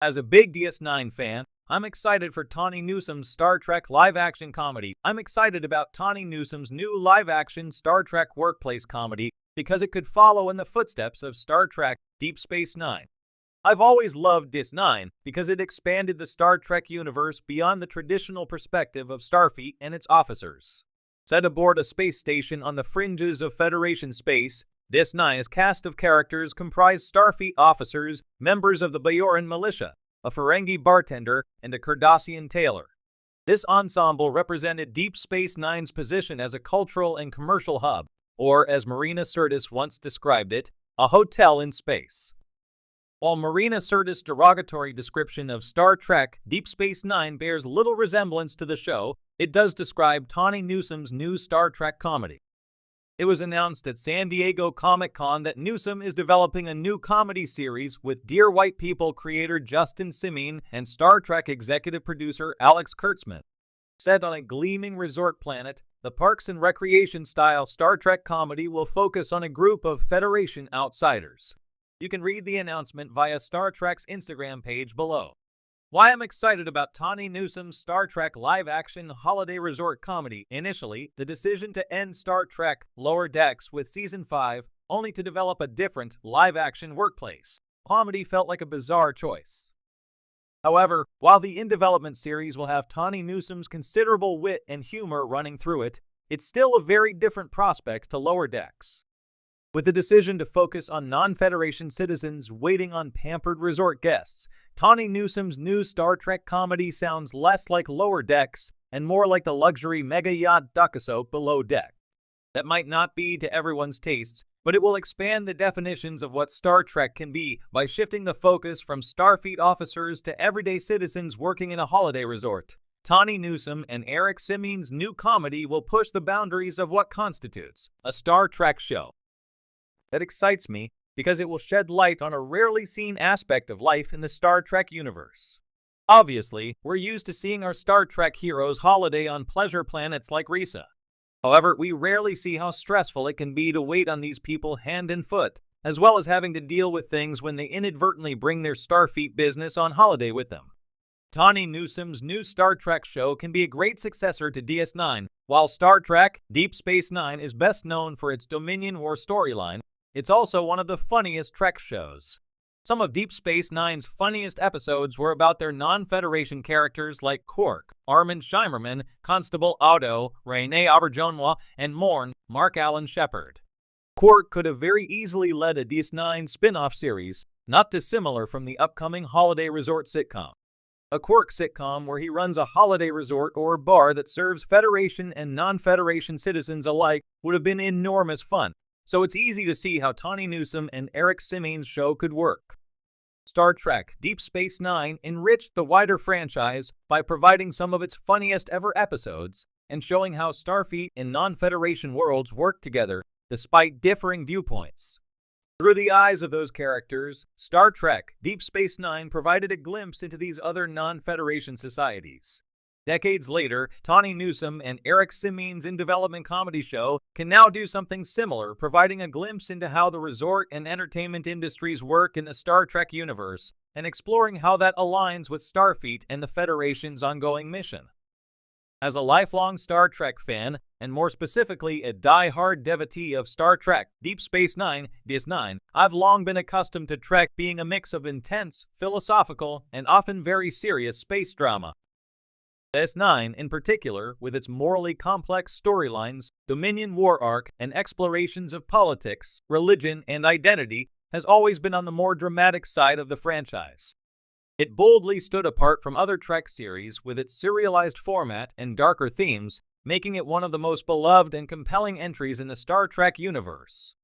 As a big DS9 fan, I'm excited for Tawny Newsome's Star Trek live-action comedy. I'm excited about Tawny Newsome's new live-action Star Trek workplace comedy because it could follow in the footsteps of Star Trek Deep Space Nine. I've always loved DS9 because it expanded the Star Trek universe beyond the traditional perspective of Starfleet and its officers. Set aboard a space station on the fringes of Federation space, DS9's cast of characters comprised Starfleet officers, members of the Bajoran militia, a Ferengi bartender, and a Cardassian tailor. This ensemble represented Deep Space Nine's position as a cultural and commercial hub, or as Marina Sirtis once described it, a hotel in space. While Marina Sirtis' derogatory description of Star Trek Deep Space Nine bears little resemblance to the show, it does describe Tawny Newsome's new Star Trek comedy. It was announced at San Diego Comic-Con that Newsome is developing a new comedy series with Dear White People creator Justin Simien and Star Trek executive producer Alex Kurtzman. Set on a gleaming resort planet, the Parks and Recreation-style Star Trek comedy will focus on a group of Federation outsiders. You can read the announcement via Star Trek's Instagram page below. Why I'm excited about Tawny Newsome's Star Trek live-action holiday resort comedy. Initially, the decision to end Star Trek Lower Decks with Season 5, only to develop a different, live-action workplace comedy felt like a bizarre choice. However, while the in-development series will have Tawny Newsome's considerable wit and humor running through it, it's still a very different prospect to Lower Decks. With the decision to focus on non-Federation citizens waiting on pampered resort guests, Tawny Newsome's new Star Trek comedy sounds less like Lower Decks and more like the luxury mega yacht docusoap Below Deck. That might not be to everyone's tastes, but it will expand the definitions of what Star Trek can be by shifting the focus from Starfleet officers to everyday citizens working in a holiday resort. Tawny Newsome and Eric Simien's new comedy will push the boundaries of what constitutes a Star Trek show. That excites me because it will shed light on a rarely seen aspect of life in the Star Trek universe. Obviously, we're used to seeing our Star Trek heroes holiday on pleasure planets like Risa. However, we rarely see how stressful it can be to wait on these people hand and foot, as well as having to deal with things when they inadvertently bring their Starfleet business on holiday with them. Tawny Newsome's new Star Trek show can be a great successor to DS9. While Star Trek Deep Space Nine is best known for its Dominion War storyline, it's also one of the funniest Trek shows. Some of Deep Space Nine's funniest episodes were about their non-Federation characters like Quark, Armin Shimerman, Constable Otto, Rene Auberjonois, and Morn, Mark Allen Shepard. Quark could have very easily led a DS9 spin-off series, not dissimilar from the upcoming holiday resort sitcom. A Quark sitcom where he runs a holiday resort or bar that serves Federation and non-Federation citizens alike would have been enormous fun. So it's easy to see how Tawny Newsome and Eric Simien's show could work. Star Trek Deep Space Nine enriched the wider franchise by providing some of its funniest ever episodes and showing how Starfleet and non-Federation worlds work together despite differing viewpoints. Through the eyes of those characters, Star Trek Deep Space Nine provided a glimpse into these other non-Federation societies. Decades later, Tawny Newsome and Eric Simien's in-development comedy show can now do something similar, providing a glimpse into how the resort and entertainment industries work in the Star Trek universe, and exploring how that aligns with Starfleet and the Federation's ongoing mission. As a lifelong Star Trek fan, and more specifically a die-hard devotee of Star Trek Deep Space Nine, DS9, I've long been accustomed to Trek being a mix of intense, philosophical, and often very serious space drama. DS9, in particular, with its morally complex storylines, Dominion War arc, and explorations of politics, religion, and identity, has always been on the more dramatic side of the franchise. It boldly stood apart from other Trek series with its serialized format and darker themes, making it one of the most beloved and compelling entries in the Star Trek universe.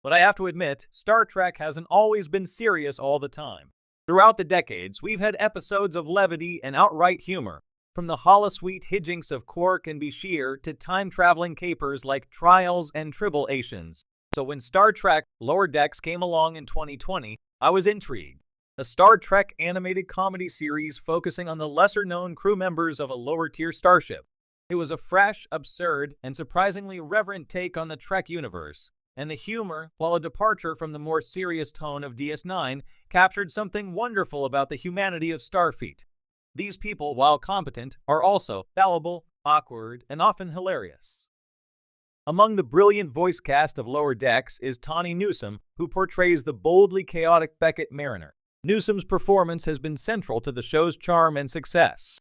But I have to admit, Star Trek hasn't always been serious all the time. Throughout the decades, we've had episodes of levity and outright humor, from the holosuite hijinks of Quark and Bashir to time-traveling capers like Trials and Tribulations. So when Star Trek Lower Decks came along in 2020, I was intrigued. A Star Trek animated comedy series focusing on the lesser-known crew members of a lower-tier starship. It was a fresh, absurd, and surprisingly reverent take on the Trek universe, and the humor, while a departure from the more serious tone of DS9, captured something wonderful about the humanity of Starfleet. These people, while competent, are also fallible, awkward, and often hilarious. Among the brilliant voice cast of Lower Decks is Tawny Newsome, who portrays the boldly chaotic Beckett Mariner. Newsome's performance has been central to the show's charm and success.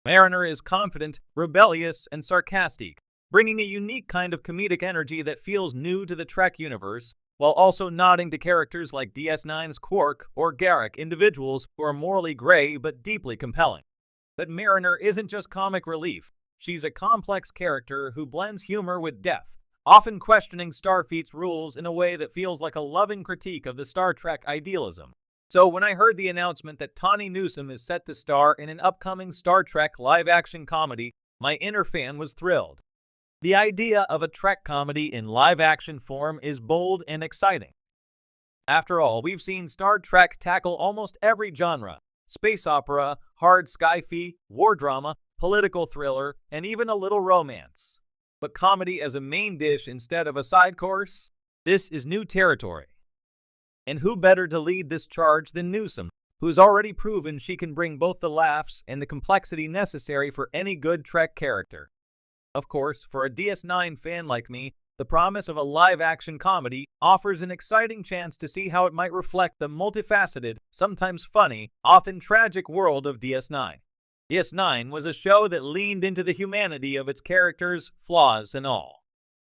Mariner is confident, rebellious, and sarcastic, bringing a unique kind of comedic energy that feels new to the Trek universe, while also nodding to characters like DS9's Quark or Garak, individuals who are morally gray but deeply compelling. But Mariner isn't just comic relief. She's a complex character who blends humor with depth, often questioning Starfleet's rules in a way that feels like a loving critique of the Star Trek idealism. So when I heard the announcement that Tawny Newsome is set to star in an upcoming Star Trek live-action comedy, my inner fan was thrilled. The idea of a Trek comedy in live-action form is bold and exciting. After all, we've seen Star Trek tackle almost every genre: space opera, hard sci-fi, war drama, political thriller, and even a little romance. But comedy as a main dish instead of a side course? This is new territory. And who better to lead this charge than Newsome, who's already proven she can bring both the laughs and the complexity necessary for any good Trek character. Of course, for a DS9 fan like me, the promise of a live-action comedy offers an exciting chance to see how it might reflect the multifaceted, sometimes funny, often tragic world of DS9. DS9 was a show that leaned into the humanity of its characters, flaws and all.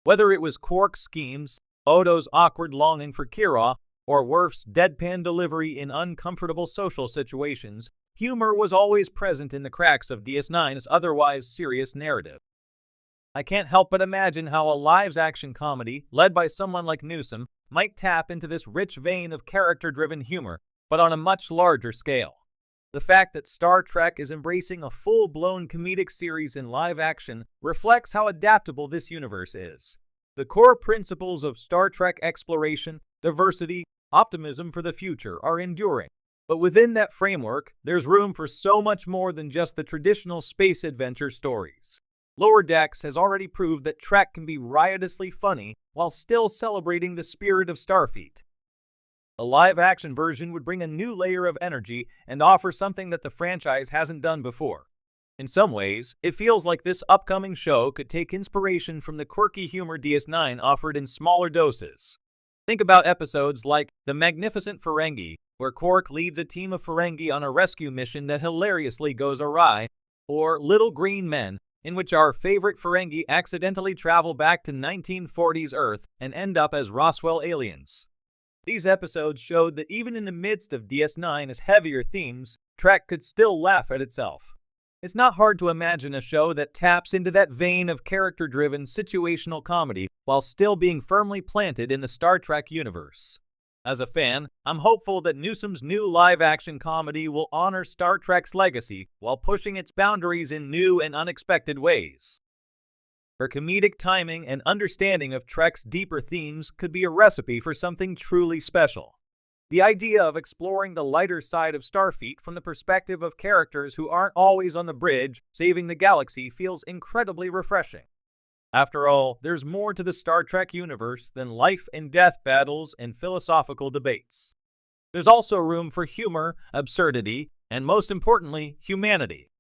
Whether it was Quark's schemes, Odo's awkward longing for Kira, or Worf's deadpan delivery in uncomfortable social situations, humor was always present in the cracks of DS9's otherwise serious narrative. I can't help but imagine how a live-action comedy, led by someone like Newsome, might tap into this rich vein of character-driven humor, but on a much larger scale. The fact that Star Trek is embracing a full-blown comedic series in live action reflects how adaptable this universe is. The core principles of Star Trek exploration, diversity, optimism for the future are enduring. But within that framework, there's room for so much more than just the traditional space adventure stories. Lower Decks has already proved that Trek can be riotously funny while still celebrating the spirit of Starfleet. A live-action version would bring a new layer of energy and offer something that the franchise hasn't done before. In some ways, it feels like this upcoming show could take inspiration from the quirky humor DS9 offered in smaller doses. Think about episodes like The Magnificent Ferengi, where Quark leads a team of Ferengi on a rescue mission that hilariously goes awry, or Little Green Men, in which our favorite Ferengi accidentally travel back to 1940s Earth and end up as Roswell aliens. These episodes showed that even in the midst of DS9's heavier themes, Trek could still laugh at itself. It's not hard to imagine a show that taps into that vein of character-driven situational comedy while still being firmly planted in the Star Trek universe. As a fan, I'm hopeful that Newsome's new live-action comedy will honor Star Trek's legacy while pushing its boundaries in new and unexpected ways. Her comedic timing and understanding of Trek's deeper themes could be a recipe for something truly special. The idea of exploring the lighter side of Starfleet from the perspective of characters who aren't always on the bridge saving the galaxy feels incredibly refreshing. After all, there's more to the Star Trek universe than life and death battles and philosophical debates. There's also room for humor, absurdity, and most importantly, humanity.